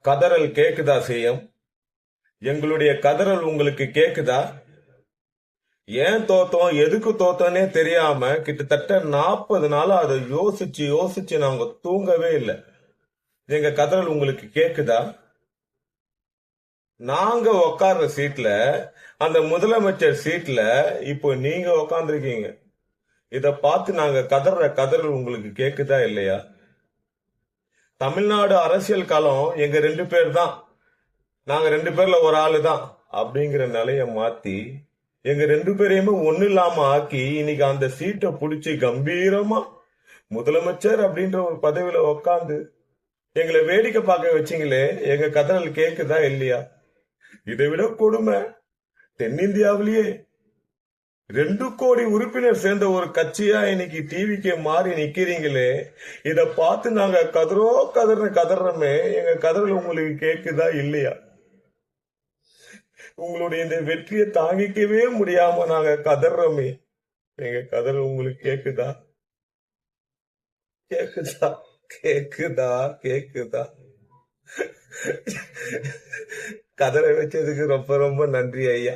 கதறல் கேக்குதா செய்யும்? எங்களுடைய கதறல் உங்களுக்கு கேக்குதா? ஏன் தோத்தோம், எதுக்கு தோத்தோன்னே தெரியாம கிட்டத்தட்ட 40 நாளா அதை யோசிச்சு யோசிச்சு நாங்க தூங்கவே இல்லை. எங்க கதறல் உங்களுக்கு கேக்குதா? நாங்க உட்கார்ற சீட்ல, அந்த முதலமைச்சர் சீட்ல இப்போ நீங்க உட்கார்ந்துருக்கீங்க. இத பார்த்து நாங்க கதற கதறல் உங்களுக்கு கேக்குதா இல்லையா? தமிழ்நாடு அரசியல் களம் எங்க 2 பேர் தான், நாங்க 2 பேர்ல ஒரு ஆளு தான் அப்படிங்கிற நிலைய மாத்தி எங்க 2 பேரையுமே ஒண்ணு இல்லாம ஆக்கி இன்னைக்கு அந்த சீட்டை புடிச்சு கம்பீரமா முதலமைச்சர் அப்படின்ற ஒரு பதவியில உட்கார்ந்து எங்களை வேடிக்கை பார்க்க வச்சீங்களே. எங்க கதறல் கேக்குதா இல்லையா? இதை விட கொடுமை, தென்னிந்தியாவிலேயே 2 கோடி உறுப்பினர் சேர்ந்த ஒரு கட்சியா இன்னைக்கு டிவிக்கு மாறி நிக்கிறீங்களே. இத பார்த்து நாங்க கதறமே. எங்க கதறல் உங்களுக்கு கேக்குதா இல்லையா? உங்களுடைய இந்த வெற்றியை தாங்கிக்கவே முடியாம நாங்க கதறமே. எங்க கதறல் உங்களுக்கு கேக்குதா? கேக்குதா? கேக்குதா? கேக்குதா? கதற வச்சதுக்கு ரொம்ப ரொம்ப நன்றி ஐயா.